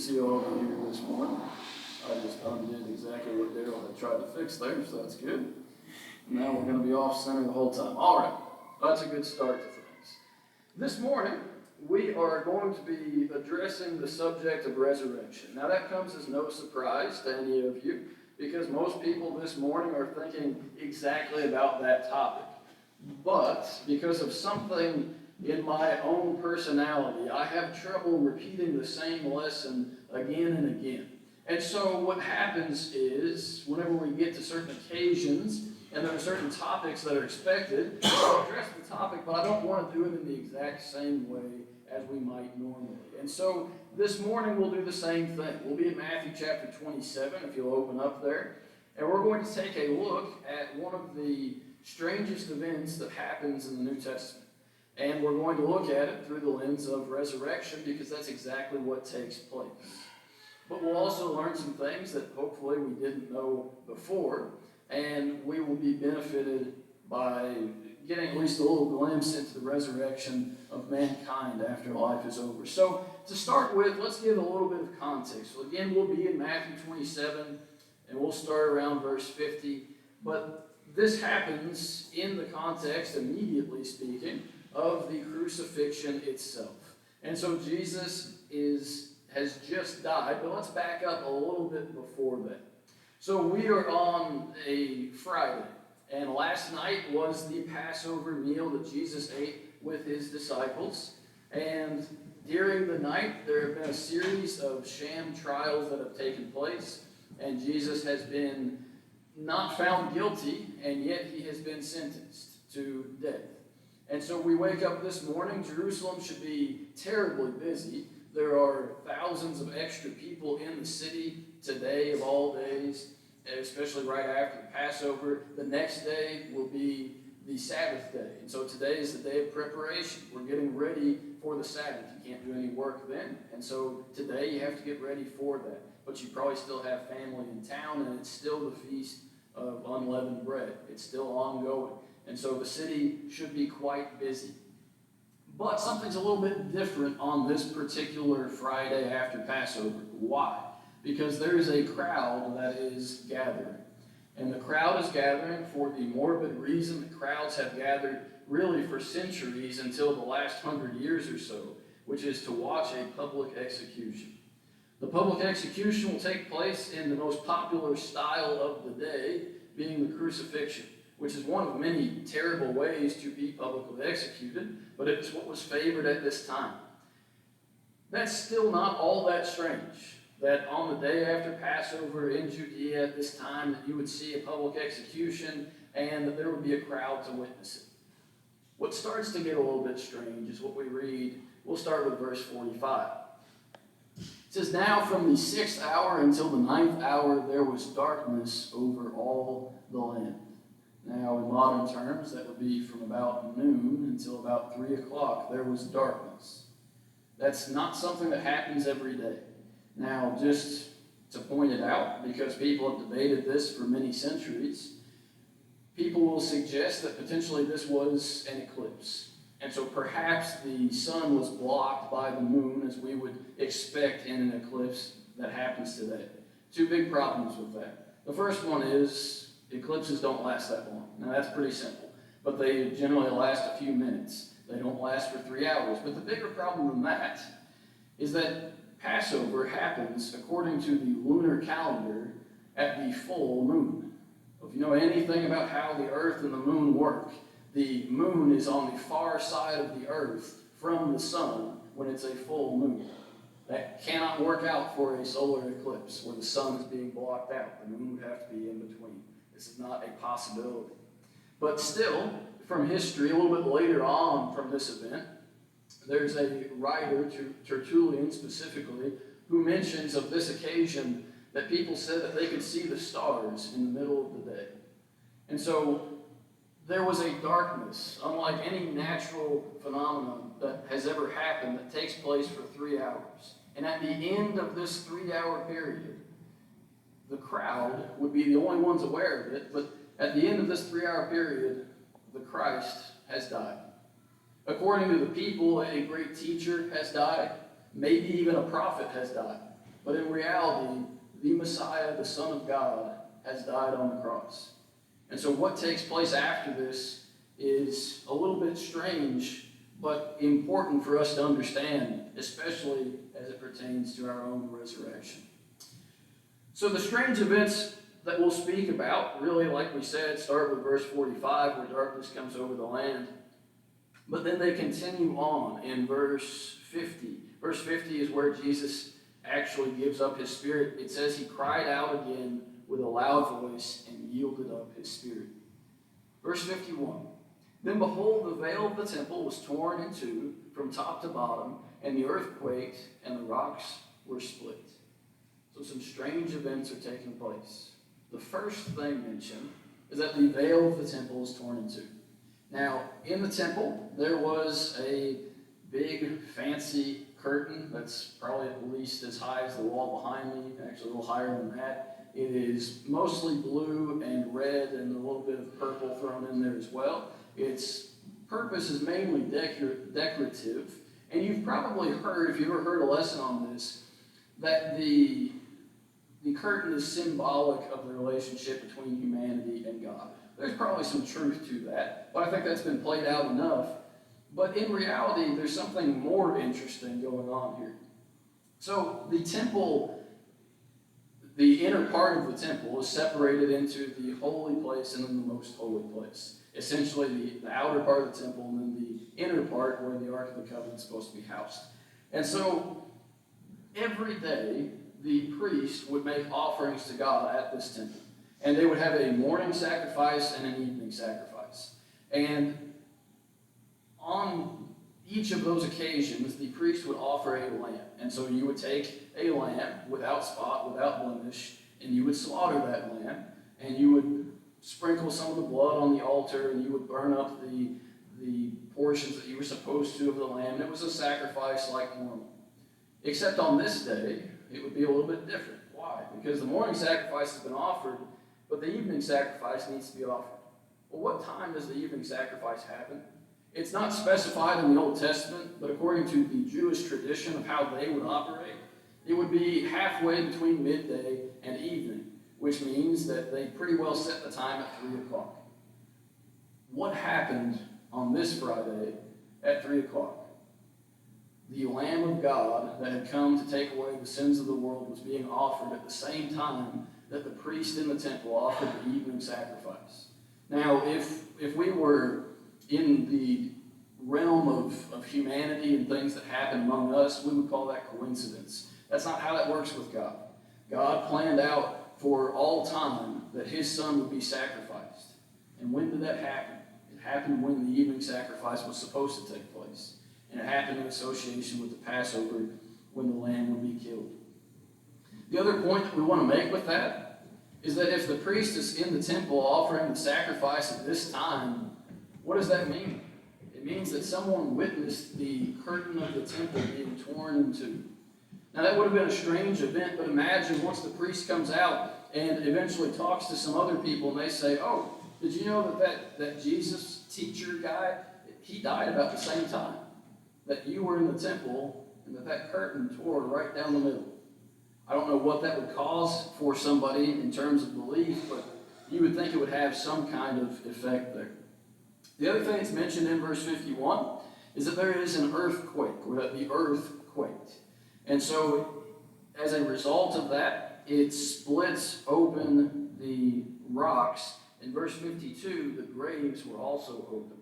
see all of you here this morning. I just undid exactly what Daryl had tried to fix there, so that's good. Now we're going to be off center the whole time. All right, that's a good start to things. This morning, we are going to be addressing the subject of resurrection. Now that comes as no surprise to any of you, because most people this morning are thinking exactly about that topic. But because of something in my own personality, I have trouble repeating the same lesson again and again. And so what happens is, whenever we get to certain occasions, and there are certain topics that are expected, I'll address the topic, but I don't want to do it in the exact same way as we might normally. And so this morning we'll do the same thing. We'll be in Matthew chapter 27, if you'll open up there. And we're going to take a look at one of the strangest events that happens in the New Testament. And we're going to look at it through the lens of resurrection, because that's exactly what takes place. But we'll also learn some things that hopefully we didn't know before, and we will be benefited by getting at least a little glimpse into the resurrection of mankind after life is over. So to start with, let's give a little bit of context. So again, we'll be in Matthew 27, and we'll start around verse 50. But this happens in the context, immediately speaking, of the crucifixion itself. And so Jesus has just died, but let's back up a little bit before that. So we are on a Friday, and last night was the Passover meal that Jesus ate with his disciples. And during the night, there have been a series of sham trials that have taken place, and Jesus has been not found guilty, and yet he has been sentenced to death. And so we wake up this morning. Jerusalem should be terribly busy. There are thousands of extra people in the city today of all days, especially right after the Passover. The next day will be the Sabbath day. And so today is the day of preparation. We're getting ready for the Sabbath. You can't do any work then. And so today you have to get ready for that. But you probably still have family in town, and it's still the Feast of Unleavened Bread. It's still ongoing. And so the city should be quite busy. But something's a little bit different on this particular Friday after Passover. Why? Because there is a crowd that is gathering. And the crowd is gathering for the morbid reason that crowds have gathered really for centuries until the last 100 years or so, which is to watch a public execution. The public execution will take place in the most popular style of the day, being the crucifixion, which is one of many terrible ways to be publicly executed, but it's what was favored at this time. That's still not all that strange, that on the day after Passover in Judea at this time, that you would see a public execution and that there would be a crowd to witness it. What starts to get a little bit strange is what we read. We'll start with verse 45. It says, "Now from the 6th hour until the 9th hour there was darkness over all the land." Now, in modern terms, that would be from about noon until about 3 o'clock, there was darkness. That's not something that happens every day. Now, just to point it out, because people have debated this for many centuries, people will suggest that potentially this was an eclipse. And so perhaps the sun was blocked by the moon, as we would expect in an eclipse that happens today. Two big problems with that. The first one is, eclipses don't last that long. Now that's pretty simple, but they generally last a few minutes. They don't last for 3 hours. But the bigger problem than that is that Passover happens according to the lunar calendar at the full moon. If you know anything about how the earth and the moon work, the moon is on the far side of the earth from the sun when it's a full moon. That cannot work out for a solar eclipse where the sun is being blocked out. The moon would have to be in between. This is not a possibility. But still, from history, a little bit later on from this event, there's a writer, Tertullian specifically, who mentions of this occasion that people said that they could see the stars in the middle of the day. And so there was a darkness, unlike any natural phenomenon that has ever happened, that takes place for 3 hours. And at the end of this 3-hour period, the crowd would be the only ones aware of it, but at the end of this 3-hour period, the Christ has died. According to the people, a great teacher has died, maybe even a prophet has died. But in reality, the Messiah, the Son of God, has died on the cross. And so what takes place after this is a little bit strange, but important for us to understand, especially as it pertains to our own resurrection. So the strange events that we'll speak about, really, like we said, start with verse 45, where darkness comes over the land. But then they continue on in verse 50. Verse 50 is where Jesus actually gives up his spirit. It says he cried out again with a loud voice and yielded up his spirit. Verse 51. Then behold, the veil of the temple was torn in two from top to bottom, and the earth quaked, and the rocks were split. So some strange events are taking place. The first thing mentioned is that the veil of the temple was torn in two. Now, in the temple, there was a big, fancy curtain that's probably at least as high as the wall behind me, actually a little higher than that. It is mostly blue and red and a little bit of purple thrown in there as well. Its purpose is mainly decorative, and you've probably heard, if you've ever heard a lesson on this, that the curtain is symbolic of the relationship between humanity and God. There's probably some truth to that, but I think that's been played out enough. But in reality, there's something more interesting going on here. So the temple, the inner part of the temple is separated into the holy place and then the most holy place. Essentially the outer part of the temple and then the inner part where the Ark of the Covenant is supposed to be housed. And so every day the priest would make offerings to God at this temple. And they would have a morning sacrifice and an evening sacrifice. And on each of those occasions, the priest would offer a lamb. And so you would take a lamb without spot, without blemish, and you would slaughter that lamb, and you would sprinkle some of the blood on the altar, and you would burn up the portions that you were supposed to of the lamb. And it was a sacrifice like normal. Except on this day, it would be a little bit different. Why? Because the morning sacrifice has been offered, but the evening sacrifice needs to be offered. Well, what time does the evening sacrifice happen? It's not specified in the Old Testament, but according to the Jewish tradition of how they would operate, it would be halfway between midday and evening, which means that they pretty well set the time at 3 o'clock. What happened on this Friday at 3 o'clock? The Lamb of God that had come to take away the sins of the world was being offered at the same time that the priest in the temple offered the evening sacrifice. Now, if we were in the realm of humanity and things that happen among us, we would call that coincidence. That's not how that works with God. God planned out for all time that his son would be sacrificed. And when did that happen? It happened when the evening sacrifice was supposed to take place. And it happened in association with the Passover when the lamb would be killed. The other point that we want to make with that is that if the priest is in the temple offering the sacrifice at this time, what does that mean? It means that someone witnessed the curtain of the temple being torn in two. Now that would have been a strange event, but imagine once the priest comes out and eventually talks to some other people and they say, oh, did you know that Jesus teacher guy, he died about the same time that you were in the temple and that curtain tore right down the middle. I don't know what that would cause for somebody in terms of belief, but you would think it would have some kind of effect there. The other thing that's mentioned in verse 51 is that there is an earthquake, or that the earth quaked. And so, as a result of that, it splits open the rocks. In verse 52, the graves were also open.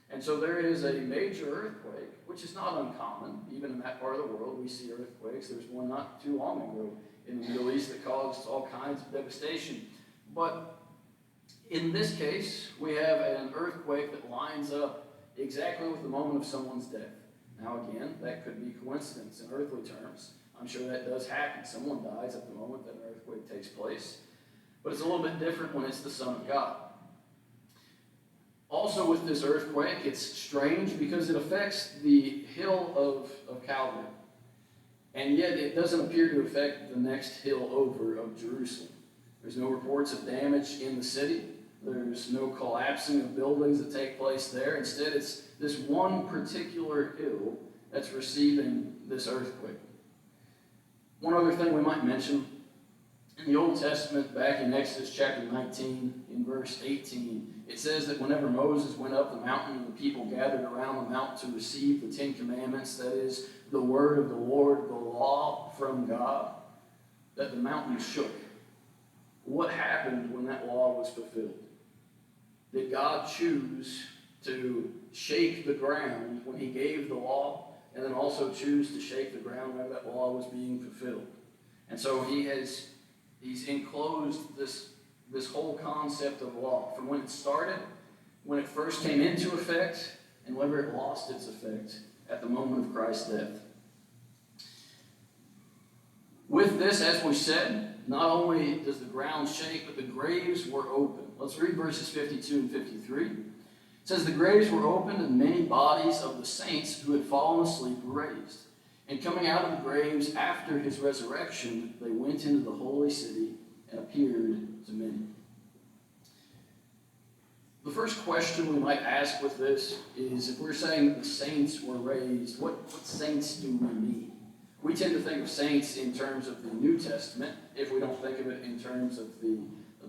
And so there is a major earthquake, which is not uncommon. Even in that part of the world, we see earthquakes. There's one not too long ago in the Middle East that caused all kinds of devastation. But in this case, we have an earthquake that lines up exactly with the moment of someone's death. Now again, that could be coincidence in earthly terms. I'm sure that does happen. Someone dies at the moment that an earthquake takes place. But it's a little bit different when it's the Son of God. Also with this earthquake, it's strange because it affects the hill of Calvary. And yet it doesn't appear to affect the next hill over of Jerusalem. There's no reports of damage in the city. There's no collapsing of buildings that take place there. Instead, it's this one particular hill that's receiving this earthquake. One other thing we might mention, in the Old Testament, back in Exodus chapter 19, in verse 18, it says that whenever Moses went up the mountain and the people gathered around the mount to receive the Ten Commandments, that is, the word of the Lord, the law from God, that the mountain shook. What happened when that law was fulfilled? Did God choose to shake the ground when he gave the law, and then also choose to shake the ground whenever that law was being fulfilled? And so he's enclosed this whole concept of law from when it started, when it first came into effect, and whenever it lost its effect at the moment of Christ's death. With this, as we said, not only does the ground shake, but the graves were open. Let's read verses 52 and 53. It says, "The graves were opened, and many bodies of the saints who had fallen asleep were raised. And coming out of the graves after his resurrection, they went into the holy city and appeared to many." The first question we might ask with this is, if we're saying that the saints were raised, what saints do we mean? We tend to think of saints in terms of the New Testament, if we don't think of it in terms of the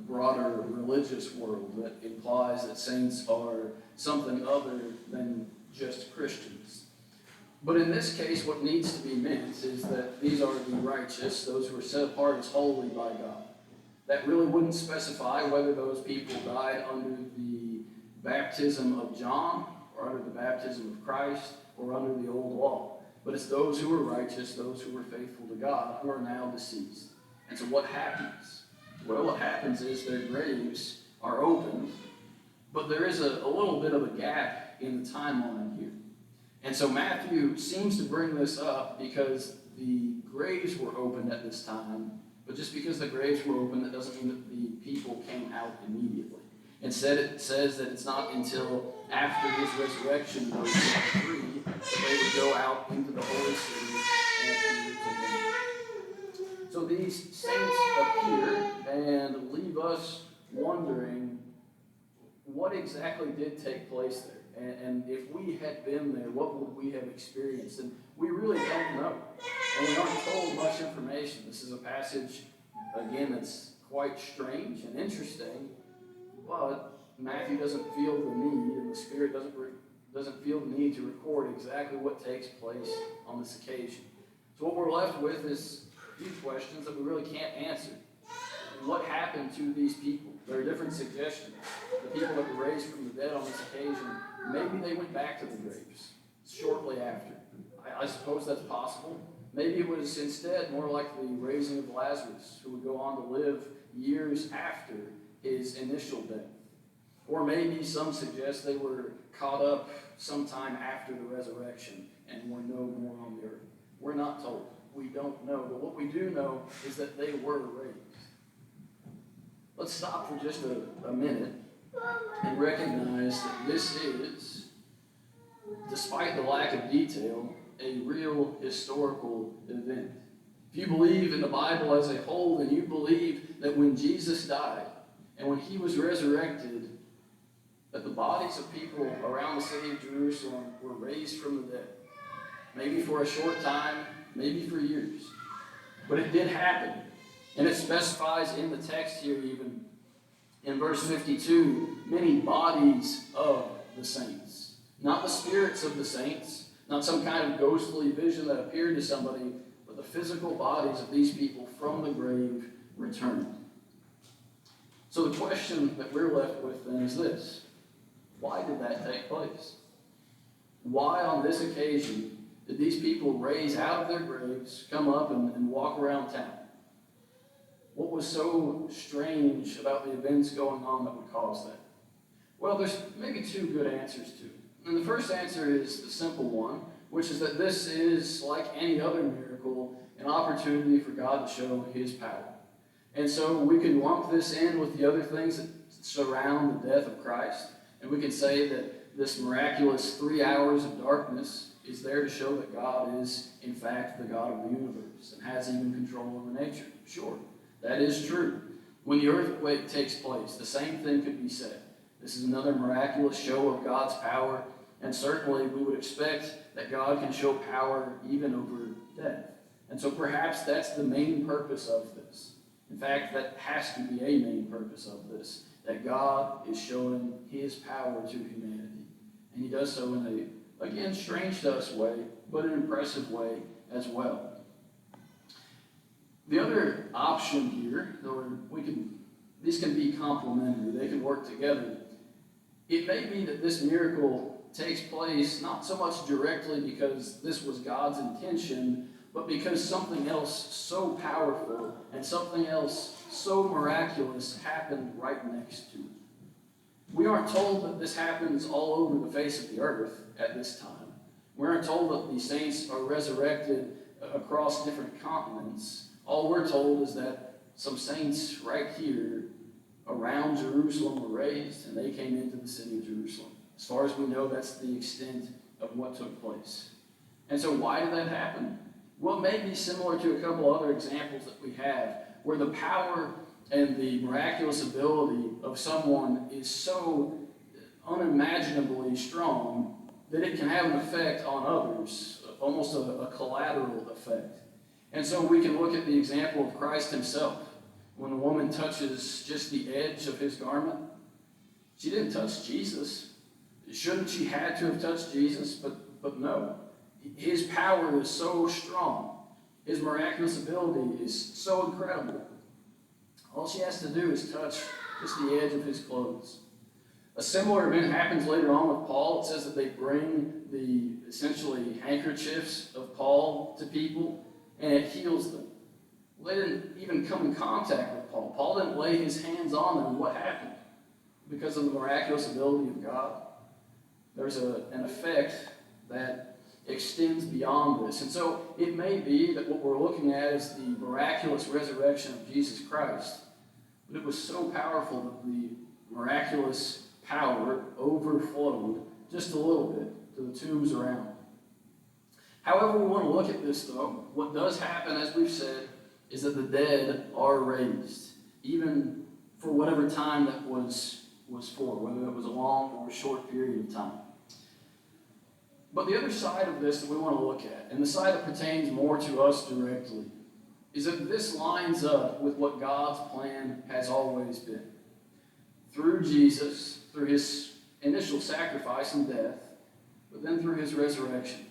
broader religious world that implies that saints are something other than just Christians. But in this case, what needs to be meant is that these are the righteous, those who are set apart as holy by God. That really wouldn't specify whether those people died under the baptism of John, or under the baptism of Christ, or under the old law. But it's those who are righteous, those who are faithful to God, who are now deceased. And so what happens? Well, what happens is their graves are opened, but there is a little bit of a gap in the timeline here. And so Matthew seems to bring this up because the graves were opened at this time, but just because the graves were open, that doesn't mean that the people came out immediately. Instead, it says that it's not until after his resurrection, in verse 3, that they would go out into the holy city and appear to them. So these saints appear and leave us wondering what exactly did take place there. And if we had been there, what would we have experienced? And we really don't know. And we aren't told much information. This is a passage, again, that's quite strange and interesting, but Matthew doesn't feel the need, and the Spirit doesn't feel the need to record exactly what takes place on this occasion. So what we're left with is a few questions that we really can't answer. What happened to these people? There are different suggestions. The people that were raised from the dead on this occasion, maybe they went back to the graves shortly after. I suppose that's possible. Maybe it was instead more like the raising of Lazarus, who would go on to live years after his initial death. Or maybe some suggest they were caught up sometime after the resurrection and were no more on the earth. We're not told. We don't know. But what we do know is that they were raised. Let's stop for just a minute and recognize that this is, despite the lack of detail, a real historical event. If you believe in the Bible as a whole, then you believe that when Jesus died and when he was resurrected, that the bodies of people around the city of Jerusalem were raised from the dead. Maybe for a short time, maybe for years. But it did happen. And it specifies in the text here even, in verse 52, many bodies of the saints. Not the spirits of the saints, not some kind of ghostly vision that appeared to somebody, but the physical bodies of these people from the grave returned. So the question that we're left with then is this: why did that take place? Why on this occasion did these people raise out of their graves, come up and walk around town? What was so strange about the events going on that would cause that? Well, there's maybe two good answers to it. And the first answer is the simple one, which is that this is, like any other miracle, an opportunity for God to show his power. And so we can lump this in with the other things that surround the death of Christ, and we can say that this miraculous 3 hours of darkness is there to show that God is, in fact, the God of the universe and has even control over nature. Sure, that is true. When the earthquake takes place, the same thing could be said. This is another miraculous show of God's power, and certainly we would expect that God can show power even over death. And so perhaps that's the main purpose of this. In fact, that has to be a main purpose of this, that God is showing his power to humanity. And he does so in a, again, strange to us way, but an impressive way as well. The other option here, though these can be complementary, they can work together. It may be that this miracle takes place not so much directly because this was God's intention, but because something else so powerful and something else so miraculous happened right next to it. We aren't told that this happens all over the face of the earth at this time. We aren't told that the saints are resurrected across different continents. All we're told is that some saints right here around Jerusalem were raised, and they came into the city of Jerusalem. As far as we know, that's the extent of what took place. And so why did that happen? Well, it may be similar to a couple other examples that we have, where the power and the miraculous ability of someone is so unimaginably strong that it can have an effect on others, almost a collateral effect. And so we can look at the example of Christ himself. When the woman touches just the edge of his garment, she didn't touch Jesus. Shouldn't she had to have touched Jesus? But no. His power is so strong. His miraculous ability is so incredible. All she has to do is touch just the edge of his clothes. A similar event happens later on with Paul. It says that they bring the essentially handkerchiefs of Paul to people, and it heals them. They didn't even come in contact with Paul. Paul didn't lay his hands on them. What happened? Because of the miraculous ability of God, there's an effect that extends beyond this. And so it may be that what we're looking at is the miraculous resurrection of Jesus Christ, but it was so powerful that the miraculous power overflowed just a little bit to the tombs around. However we want to look at this, though, what does happen, as we've said, is that the dead are raised, even for whatever time that was for, whether it was a long or a short period of time. But the other side of this that we want to look at, and the side that pertains more to us directly, is that this lines up with what God's plan has always been. Through Jesus, through his initial sacrifice and death, but then through his resurrection,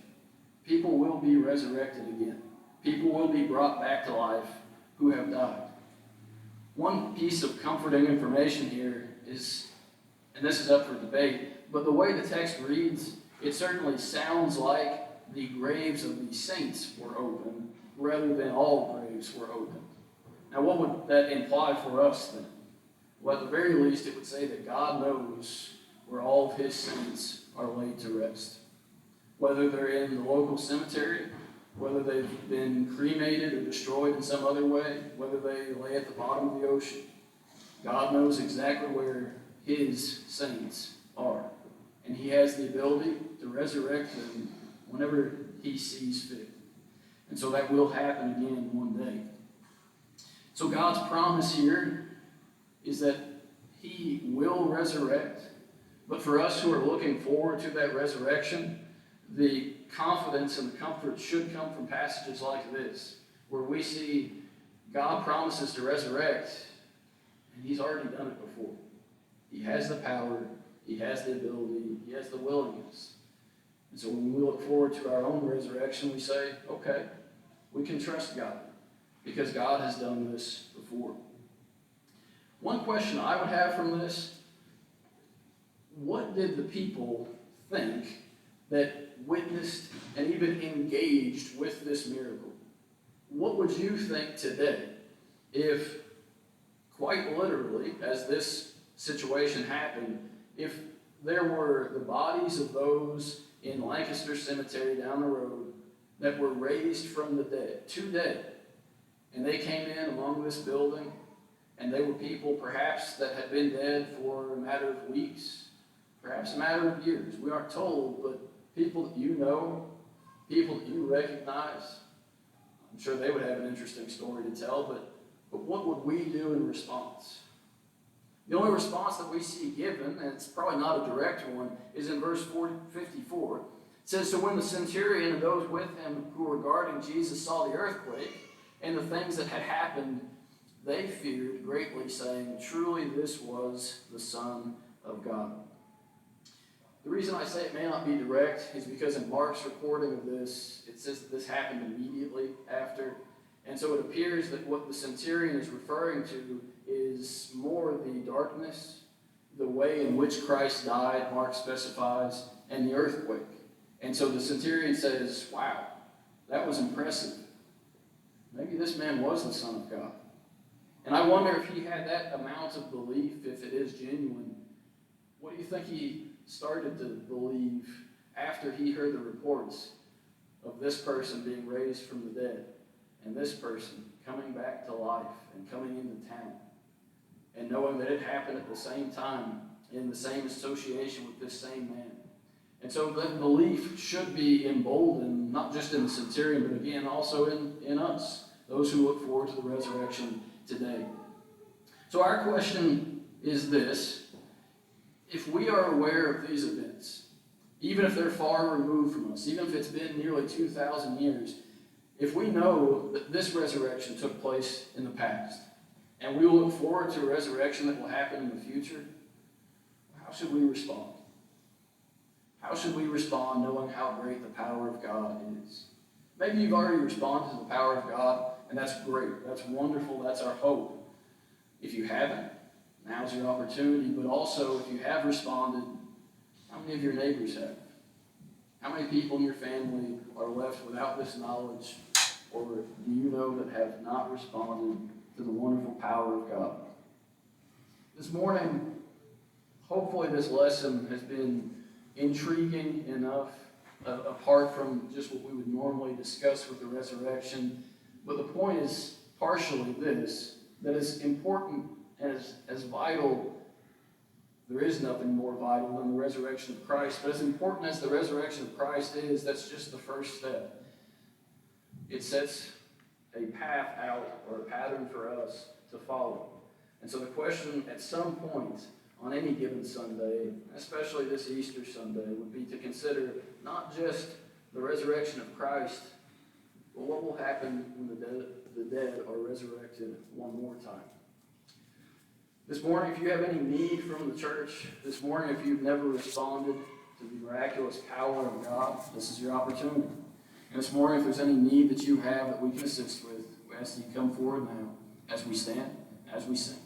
people will be resurrected again. People will be brought back to life who have died. One piece of comforting information here is, and this is up for debate, but the way the text reads, it certainly sounds like the graves of the saints were open rather than all graves were open. Now, what would that imply for us then? Well, at the very least, it would say that God knows where all of his saints are laid to rest. Whether they're in the local cemetery, whether they've been cremated or destroyed in some other way, whether they lay at the bottom of the ocean, God knows exactly where his saints are. And he has the ability to resurrect them whenever he sees fit. And so that will happen again one day. So God's promise here is that he will resurrect. But for us who are looking forward to that resurrection, the confidence and the comfort should come from passages like this, where we see God promises to resurrect, and he's already done it before. He has the power, he has the ability, he has the willingness. And so when we look forward to our own resurrection, we say, okay, we can trust God, because God has done this before. One question I would have from this, what did the people think that witnessed and even engaged with this miracle? What would you think today if, quite literally, as this situation happened, if there were the bodies of those in Lancaster Cemetery down the road that were raised from the dead, today, and they came in among this building, and they were people perhaps that had been dead for a matter of weeks, perhaps a matter of years. We aren't told, but people that you know, people that you recognize, I'm sure they would have an interesting story to tell, but what would we do in response? The only response that we see given, and it's probably not a direct one, is in verse 54. It It says, so when the centurion and those with him who were guarding Jesus saw the earthquake and the things that had happened, they feared greatly, saying, truly this was the Son of God. The reason I say it may not be direct is because in Mark's recording of this, it says that this happened immediately after. And so it appears that what the centurion is referring to is more the darkness, the way in which Christ died, Mark specifies, and the earthquake. And so the centurion says, wow, that was impressive. Maybe this man was the Son of God. And I wonder if he had that amount of belief, if it is genuine. What do you think he started to believe after he heard the reports of this person being raised from the dead and this person coming back to life and coming into town and knowing that it happened at the same time in the same association with this same man? And so that belief should be emboldened, not just in the centurion, but again also in us, those who look forward to the resurrection today. So our question is this: if we are aware of these events, even if they're far removed from us, even if it's been nearly 2,000 years, if we know that this resurrection took place in the past, and we will look forward to a resurrection that will happen in the future, how should we respond? How should we respond knowing how great the power of God is? Maybe you've already responded to the power of God, and that's great. That's wonderful. That's our hope. If you haven't, now's your opportunity. But also, if you have responded, how many of your neighbors have? How many people in your family are left without this knowledge, or do you know that have not responded to the wonderful power of God? This morning, hopefully this lesson has been intriguing enough, apart from just what we would normally discuss with the resurrection. But the point is partially this, that as important and as vital, there is nothing more vital than the resurrection of Christ, but as important as the resurrection of Christ is, that's just the first step. It sets a path out, or a pattern for us to follow. And so the question at some point on any given Sunday, especially this Easter Sunday, would be to consider not just the resurrection of Christ, but what will happen when the dead are resurrected one more time. This morning, if you have any need from the church, this morning, if you've never responded to the miraculous power of God, this is your opportunity. And this morning, if there's any need that you have that we can assist with, we ask that you come forward now as we stand, as we sing.